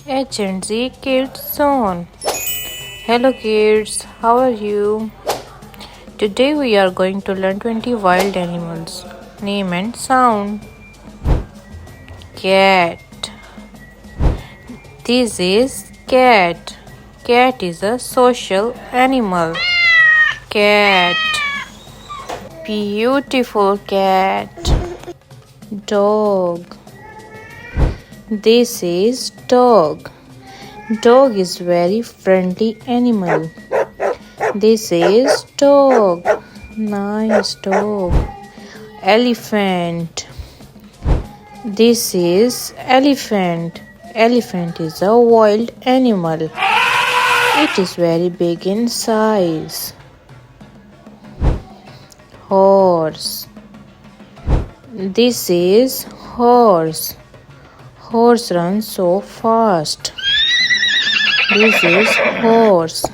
H&Z Kids Zone. Hello kids, how are you? Today we are going to learn 20 wild animals. Name and sound. Cat. This is cat. Cat is a social animal. Cat. Beautiful cat. Dog. This is dog. Dog is very friendly animal. This is dog. Nice dog. Elephant. This is elephant. Elephant is a wild animal. It is very big in size. Horse. This is horse. Horse runs so fast. This is horse.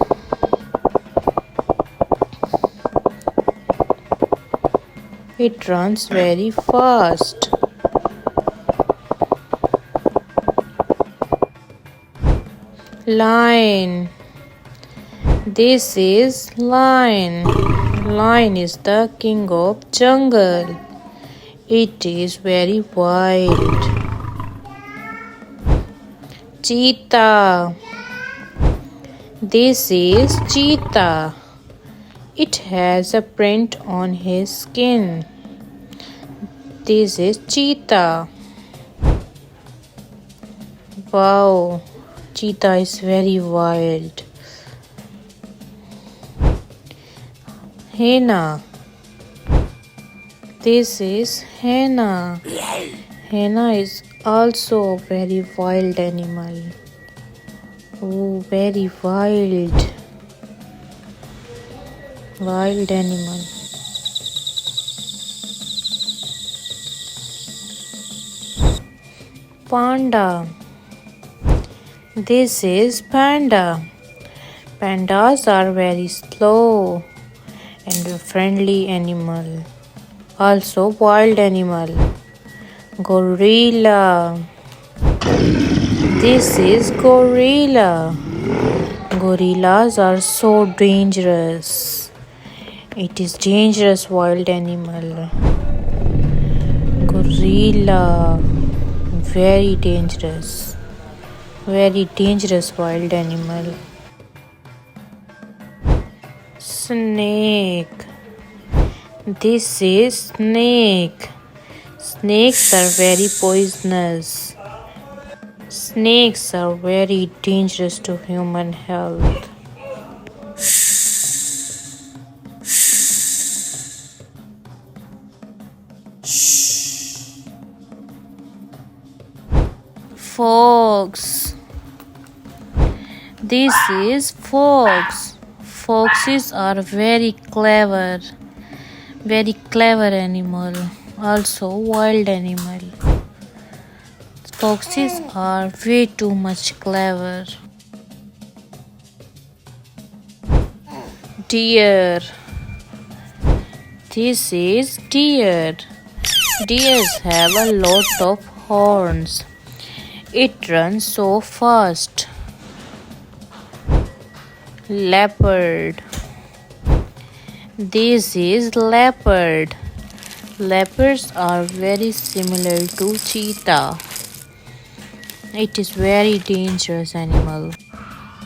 It runs very fast. Lion. This is lion. Lion is the king of jungle. It is very wild. Cheetah. This is cheetah. It has a print on his skin. This is cheetah. Wow, cheetah is very wild. Hyena. This is hyena. Hyena is also a very wild animal. Oh, very wild. Wild animal. Panda. This is panda. Pandas are very slow and a friendly animal. Also wild animal. Gorilla. This is gorilla. Gorillas are so dangerous. It is dangerous wild animal. Gorilla. Very dangerous. Very dangerous wild animal. Snake. This is snake. Snakes are very poisonous. Snakes are very dangerous to human health. Fox. This is fox. Foxes are very clever animal, also wild animal. Foxes are way too much clever. Deer. This is deer. Deers have a lot of horns. It runs so fast. Leopard. This is leopard. Leopards are very similar to cheetah. It is very dangerous animal.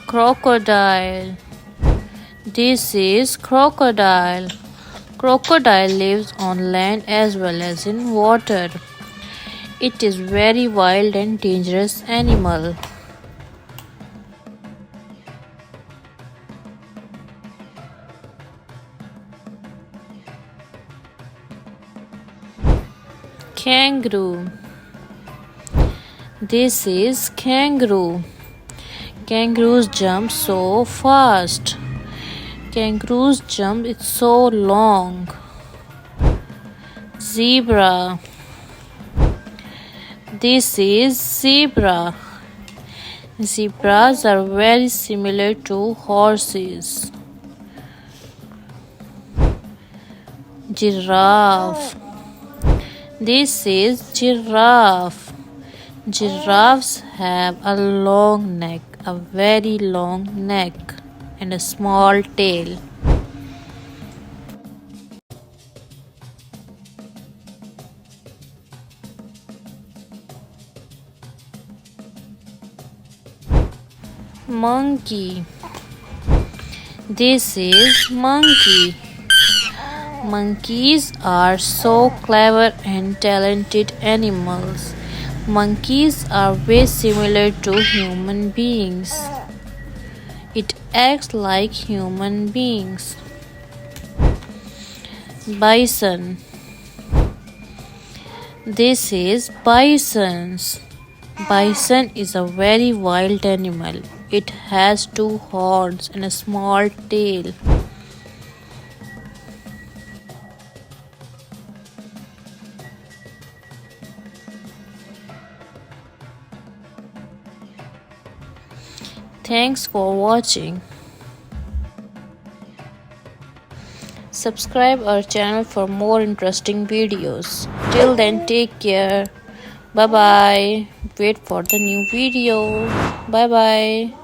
Crocodile. This is crocodile. Crocodile lives on land as well as in water. It is very wild and dangerous animal. Kangaroo. This is kangaroo. Kangaroos jump so fast. Kangaroos jump it's so long. Zebra. This is zebra. Zebras are very similar to horses. Giraffe. This is giraffe. Giraffes have a long neck, a very long neck, and a small tail. Monkey. This is monkey. Monkeys are so clever and talented animals. Monkeys are very similar to human beings. It acts like human beings. Bison. This is bisons. Bison is a very wild animal. It has two horns and a small tail. Thanks for watching. Subscribe our channel for more interesting videos. Till then, take care. Bye bye. Wait for the new video. Bye bye.